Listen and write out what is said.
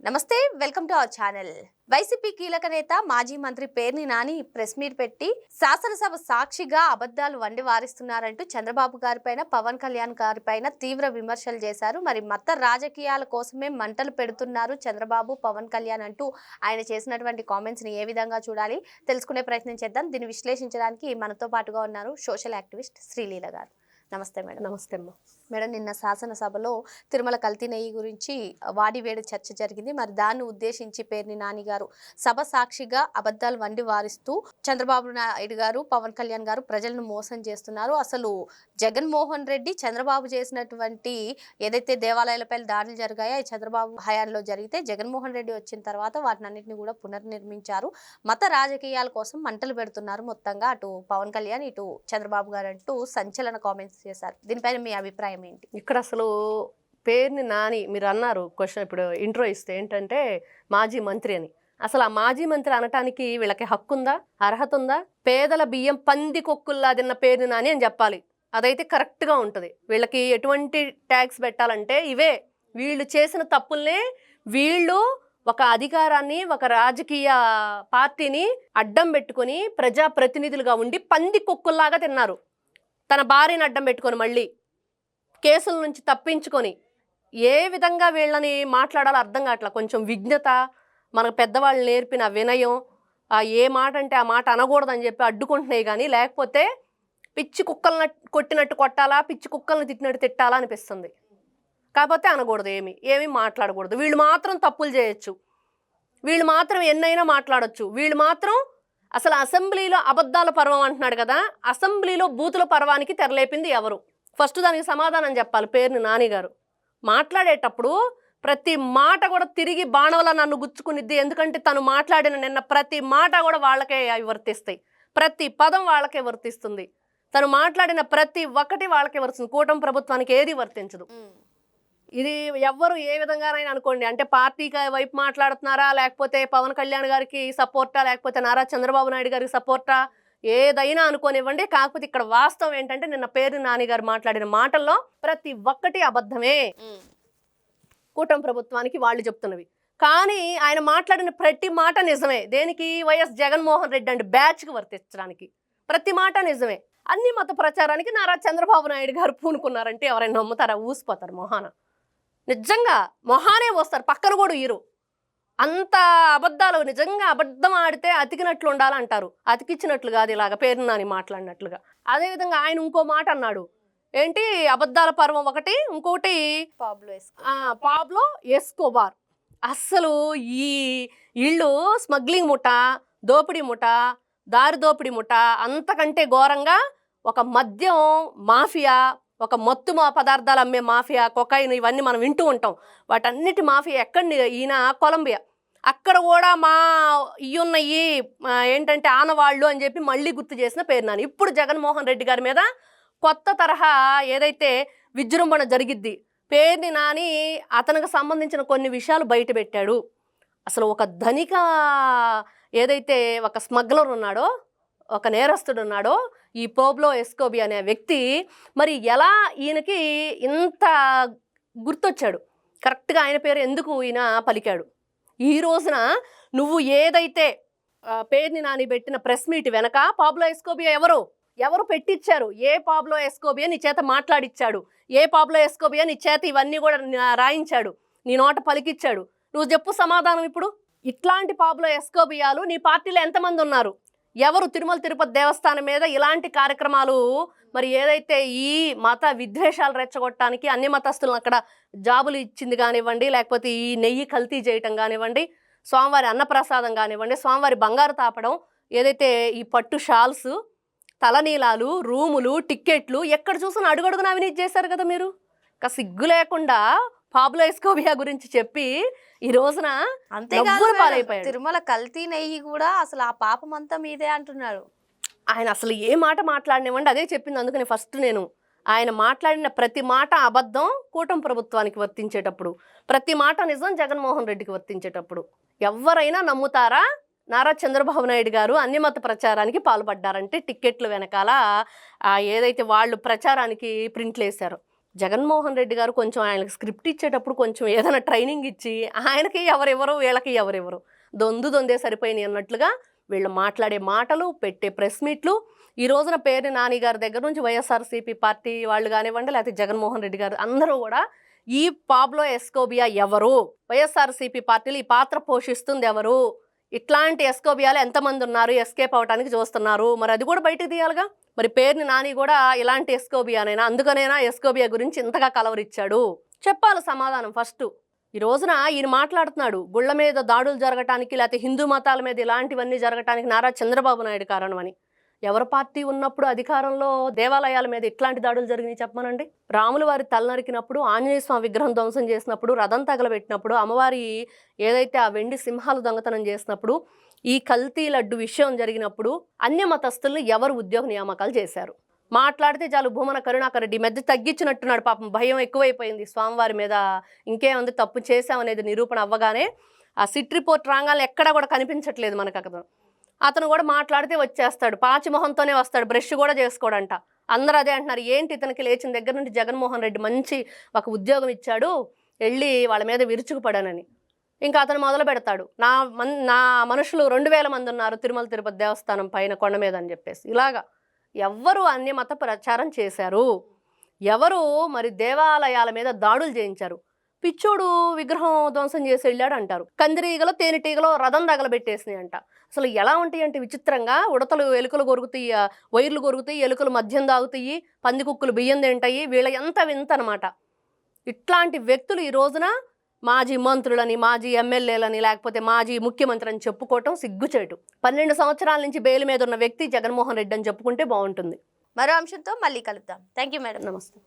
నమస్తే, welcome to our channel. YCP కీలక నేత మాజీ మంత్రి పేర్ని నాని ప్రెస్ మీట్ పెట్టి శాసనసభ సాక్షిగా అబద్ధాలు వండి వారిస్తున్నారంటూ చంద్రబాబు గారిపైన, పవన్ కళ్యాణ్ గారిపైన తీవ్ర విమర్శలు చేశారు. మరి మత రాజకీయాల కోసమే మంటలు పెడుతున్నారు చంద్రబాబు, పవన్ కళ్యాణ్ అంటూ ఆయన చేసినటువంటి కామెంట్స్ ని ఏ విధంగా చూడాలి తెలుసుకునే ప్రయత్నం చేద్దాం. దీన్ని విశ్లేషించడానికి మనతో పాటుగా ఉన్నారు సోషల్ యాక్టివిస్ట్ శ్రీలీల గారు. నమస్తే మేడం. నమస్తే అమ్మ. మేడం, నిన్న శాసనసభలో తిరుమల కల్తీ నెయ్యి గురించి వాడివేడి చర్చ జరిగింది. మరి దాన్ని ఉద్దేశించి పేర్ని నాని గారు సభ సాక్షిగా అబద్ధాలు వండి వారిస్తూ చంద్రబాబు నాయుడు గారు, పవన్ కళ్యాణ్ గారు ప్రజలను మోసం చేస్తున్నారు. అసలు జగన్మోహన్ రెడ్డి చంద్రబాబు చేసినటువంటి ఏదైతే దేవాలయాలపై దాడులు జరిగాయో చంద్రబాబు హయాంలో జరిగితే జగన్మోహన్ రెడ్డి వచ్చిన తర్వాత వాటిని అన్నింటినీ కూడా పునర్నిర్మించారు. మత రాజకీయాల కోసం మంటలు పెడుతున్నారు మొత్తంగా అటు పవన్ కళ్యాణ్, ఇటు చంద్రబాబు గారు అంటూ సంచలన కామెంట్స్ చేశారు. దీనిపైన మీ అభిప్రాయం ఏంటి? ఇక్కడ అసలు పేర్ని నాని మీరు అన్నారు క్వశ్చన్, ఇప్పుడు ఇంట్రో ఇస్తే ఏంటంటే మాజీ మంత్రి అని. అసలు ఆ మాజీ మంత్రి అనటానికి వీళ్ళకి హక్కు ఉందా, అర్హత ఉందా? పేదల బియ్యం పంది కొక్కుల్లా తిన్న పేర్ని నాని అని చెప్పాలి. అదైతే కరెక్ట్గా ఉంటుంది. వీళ్ళకి ఎటువంటి ట్యాక్స్ పెట్టాలంటే ఇవే వీళ్ళు చేసిన తప్పుల్నే వీళ్ళు ఒక అధికారాన్ని, ఒక రాజకీయ పార్టీని అడ్డం పెట్టుకొని ప్రజాప్రతినిధులుగా ఉండి పంది కొక్కుల్లాగా తిన్నారు. తన భార్యను అడ్డం పెట్టుకొని మళ్ళీ కేసుల నుంచి తప్పించుకొని ఏ విధంగా వీళ్ళని మాట్లాడాలో అర్థం కావట్లా. కొంచెం విజ్ఞత, మనకు పెద్దవాళ్ళు నేర్పిన వినయం, ఏ మాట అంటే ఆ మాట అనకూడదని చెప్పి అడ్డుకుంటున్నాయి. కానీ లేకపోతే పిచ్చి కుక్కలను కొట్టినట్టు కొట్టాలా, పిచ్చి కుక్కలను తిట్టినట్టు తిట్టాలా అనిపిస్తుంది. కాకపోతే అనకూడదు, ఏమీ మాట్లాడకూడదు. వీళ్ళు మాత్రం తప్పులు చేయొచ్చు, వీళ్ళు మాత్రం ఎన్నైనా మాట్లాడచ్చు. వీళ్ళు మాత్రం అసలు అసెంబ్లీలో అబద్ధాల పర్వం అంటున్నాడు కదా, అసెంబ్లీలో బూతుల పర్వానికి తెరలేపింది ఎవరు? ఫస్ట్ దానికి సమాధానం చెప్పాలి పేర్ని నాని గారు. మాట్లాడేటప్పుడు ప్రతి మాట కూడా తిరిగి బాణవలా నన్ను గుచ్చుకునిద్ది. ఎందుకంటే తను మాట్లాడిన నిన్న ప్రతి మాట కూడా వాళ్ళకే అవి వర్తిస్తాయి. ప్రతి పదం వాళ్ళకే వర్తిస్తుంది. తను మాట్లాడిన ప్రతి ఒక్కటి వాళ్ళకే వర్తిస్తుంది. కూటమి ప్రభుత్వానికి ఏది వర్తించదు. ఇది ఎవ్వరు ఏ విధంగానైనా అనుకోండి, అంటే పార్టీకి వైపు మాట్లాడుతున్నారా, లేకపోతే పవన్ కళ్యాణ్ గారికి సపోర్టా, లేకపోతే నారా చంద్రబాబు నాయుడు గారికి సపోర్టా, ఏదైనా అనుకోనివ్వండి. కాకపోతే ఇక్కడ వాస్తవం ఏంటంటే నిన్న పేర్ని నాని గారు మాట్లాడిన మాటల్లో ప్రతి ఒక్కటి అబద్ధమే. కూటమి ప్రభుత్వానికి వాళ్ళు చెప్తున్నవి. కానీ ఆయన మాట్లాడిన ప్రతి మాట నిజమే. దేనికి? వైఎస్ జగన్మోహన్ రెడ్డి అంటే బ్యాచ్కి వర్తించడానికి ప్రతి మాట నిజమే. అన్ని మత ప్రచారానికి నారా చంద్రబాబు నాయుడు గారు పూనుకున్నారంటే ఎవరైనా నమ్ముతారా? ఊసిపోతారు మొహాన. నిజంగా మొహానే వస్తారు, పక్కన కూడా ఈరు. అంత అబద్ధాలు. నిజంగా అబద్ధం ఆడితే అతికినట్లు ఉండాలంటారు, అతికిచ్చినట్లు కాదు ఇలాగ పేర్ని నాని మాట్లాడినట్లుగా. అదేవిధంగా ఆయన ఇంకో మాట అన్నాడు, ఏంటి అబద్ధాల పర్వం ఒకటి, ఇంకోటి పాబ్లో ఎస్కోబార్. అస్సలు ఈ ఇళ్ళు స్మగ్లింగ్ ముఠ, దోపిడీ ముఠ, దారి దోపిడీ ముఠ, అంతకంటే ఘోరంగా ఒక మద్యం మాఫియా, ఒక మత్తు పదార్థాలు అమ్మే మాఫియా, కొకైన్, ఇవన్నీ మనం వింటూ ఉంటాం. వాటన్నిటి మాఫియా ఎక్కడి? ఈయన కొలంబియా. అక్కడ కూడా మా ఇయున్నయి ఏంటంటే ఆనవాళ్ళు అని చెప్పి మళ్ళీ గుర్తు చేసిన పేరు నాని. ఇప్పుడు జగన్మోహన్ రెడ్డి గారి మీద కొత్త తరహా ఏదైతే విజృంభణ జరిగిద్ది, పేర్ని నాని అతనికి సంబంధించిన కొన్ని విషయాలు బయట పెట్టాడు. అసలు ఒక ధనిక ఏదైతే ఒక స్మగ్లర్ ఉన్నాడో, ఒక నేరస్తుడు ఉన్నాడో, ఈ పాబ్లో ఎస్కోబీ అనే వ్యక్తి, మరి ఎలా ఈయనకి ఇంత గుర్తొచ్చాడు? కరెక్ట్గా ఆయన పేరు ఎందుకు ఈయన పలికాడు? ఈ రోజున నువ్వు ఏదైతే పేర్ని నాని పెట్టిన ప్రెస్ మీట్ వెనక పాబ్లో ఎస్కోబీ ఎవరు పెట్టించారు? ఏ పాబ్లో ఎస్కోబీ నీ చేత మాట్లాడిచ్చాడు? ఏ పాబ్లో ఎస్కోబీ నీ చేత ఇవన్నీ కూడా రాయించాడు, నీ నోట పలికిచ్చాడు? నువ్వు చెప్పు సమాధానం. ఇప్పుడు ఇట్లాంటి పాబ్లో ఎస్కోబియాలు నీ పార్టీలో ఎంతమంది ఉన్నారు? ఎవరు? తిరుమల తిరుపతి దేవస్థానం మీద ఇలాంటి కార్యక్రమాలు, మరి ఏదైతే ఈ మత విద్వేషాలు రెచ్చగొట్టడానికి అన్ని మతస్థులను అక్కడ జాబులు ఇచ్చింది కానివ్వండి, లేకపోతే ఈ నెయ్యి కల్తీ చేయటం కానివ్వండి, స్వామివారి అన్నప్రసాదం కానివ్వండి, స్వామివారి బంగారు తాపడం, ఏదైతే ఈ పట్టు షాల్స్, తలనీలాలు, రూములు, టిక్కెట్లు, ఎక్కడ చూసినా అడుగడుగున అవినీతి చేశారు కదా మీరు. సిగ్గు లేకుండా పాబ్లో ఎస్కోబియా గురించి చెప్పి ఈ రోజున పాలైపోయాడు. తిరుమల కల్తీ నెయ్యి కూడా అసలు ఆ పాపం అంతా మీదే అంటున్నారు ఆయన. అసలు ఏ మాట మాట్లాడినవ్వండి, అదే చెప్పింది. అందుకని ఫస్ట్ నేను ఆయన మాట్లాడిన ప్రతి మాట అబద్ధం కూటమి ప్రభుత్వానికి వర్తించేటప్పుడు, ప్రతి మాట నిజం జగన్మోహన్ రెడ్డికి వర్తించేటప్పుడు ఎవరైనా నమ్ముతారా? నారా చంద్రబాబు నాయుడు గారు అన్యమత ప్రచారానికి పాల్పడ్డారంటే టిక్కెట్లు వెనకాల ఏదైతే వాళ్ళు ప్రచారానికి ప్రింట్లు వేశారో జగన్మోహన్ రెడ్డి గారు కొంచెం ఆయనకి స్క్రిప్ట్ ఇచ్చేటప్పుడు కొంచెం ఏదైనా ట్రైనింగ్ ఇచ్చి ఆయనకి ఎవరెవరు వీళ్ళకి ఎవరెవరు దొందే సరిపోయినాయి అన్నట్లుగా వీళ్ళు మాట్లాడే మాటలు, పెట్టే ప్రెస్ మీట్లు, ఈ రోజున పేర్ని నాని గారి దగ్గర నుంచి వైఎస్ఆర్సీపీ పార్టీ వాళ్ళు కానివ్వండి, లేకపోతే జగన్మోహన్ రెడ్డి గారు అందరూ కూడా ఈ పాబ్లో ఎస్కోబియా ఎవరు, వైఎస్ఆర్సీపీ పార్టీలు ఈ పాత్ర పోషిస్తుంది ఎవరు, ఇట్లాంటి ఎస్కోబియాలు ఎంతమంది ఉన్నారు, ఎస్కేప్ అవడానికి చూస్తున్నారు, మరి అది కూడా బయటకు తీయాలిగా. మరి పేర్ని నాని కూడా ఇలాంటి ఎస్కోబియానైనా, అందుకనైనా ఎస్కోబియా గురించి ఇంతగా కలవరిచ్చాడు చెప్పాలి సమాధానం ఫస్ట్. ఈ రోజున ఈయన మాట్లాడుతున్నాడు గుళ్ళ మీద దాడులు జరగటానికి, లేకపోతే హిందూ మతాల మీద ఇలాంటివన్నీ జరగటానికి నారా చంద్రబాబు నాయుడు కారణం అని. ఎవరి పార్టీ ఉన్నప్పుడు అధికారంలో దేవాలయాల మీద ఇట్లాంటి దాడులు జరిగినాయి చెప్పమనండి. రాముల వారి తలనరికినప్పుడు, ఆంజనేయ స్వామి విగ్రహం ధ్వంసం చేసినప్పుడు, రథం తగలబెట్టినప్పుడు, అమ్మవారి ఏదైతే ఆ వెండి సింహాలు దొంగతనం చేసినప్పుడు, ఈ కల్తీ లడ్డు విషయం జరిగినప్పుడు అన్య మతస్థుల్ని ఎవరు ఉద్యోగ నియామకాలు చేశారు? మాట్లాడితే చాలు భూమన కరుణాకర్ రెడ్డి మధ్య తగ్గించినట్టున్నాడు. పాపం భయం ఎక్కువైపోయింది స్వామివారి మీద, ఇంకేముంది తప్పు చేశామనేది నిరూపణ అవ్వగానే ఆ సిట్ రిపోర్ట్ రాగానే ఎక్కడా కూడా కనిపించట్లేదు మనకు అక్కడ. అతను కూడా మాట్లాడితే వచ్చేస్తాడు, పాచిమొహంతోనే వస్తాడు, బ్రష్ కూడా చేసుకోడంట. అందరూ అదే అంటున్నారు, ఏంటి ఇతనికి లేచిన దగ్గర నుండి జగన్మోహన్ రెడ్డి మంచి ఒక ఉద్యోగం ఇచ్చాడు, వెళ్ళి వాళ్ళ మీద విరుచుకుపడానని. ఇంకా అతను మొదలు పెడతాడు, నా మనుషులు 2000 మంది ఉన్నారు తిరుమల తిరుపతి దేవస్థానం పైన కొండ మీద అని చెప్పేసి. ఇలాగా ఎవ్వరు అన్య మత ప్రచారం చేశారు, ఎవరు మరి దేవాలయాల మీద దాడులు చేయించారు? పిచ్చోడు విగ్రహం ధ్వంసం చేసి వెళ్ళాడు అంటారు, కందిరీగలో తేనెటీగలో రథం తగలబెట్టేసినాయి అంట. అసలు ఎలా ఉంటాయి అంటే విచిత్రంగా, ఉడతలు ఎలుకలు కొరుకుతాయి, వైర్లు కొరుకుతాయి, ఎలుకలు మద్యం తాగుతాయి, పందికుక్కులు బియ్యం తింటాయి, వీళ్ళ ఎంత వింత అనమాట. ఇట్లాంటి వ్యక్తులు ఈ రోజున మాజీ మంత్రులని, మాజీ ఎమ్మెల్యేలని, లేకపోతే మాజీ ముఖ్యమంత్రి అని చెప్పుకోవటం సిగ్గుచేటు. 12 సంవత్సరాల నుంచి బెయిల్ మీద ఉన్న వ్యక్తి జగన్మోహన్ రెడ్డి అని చెప్పుకుంటే బాగుంటుంది. మరో అంశంతో మళ్ళీ కలుద్దాం. Thank you madam. నమస్తే.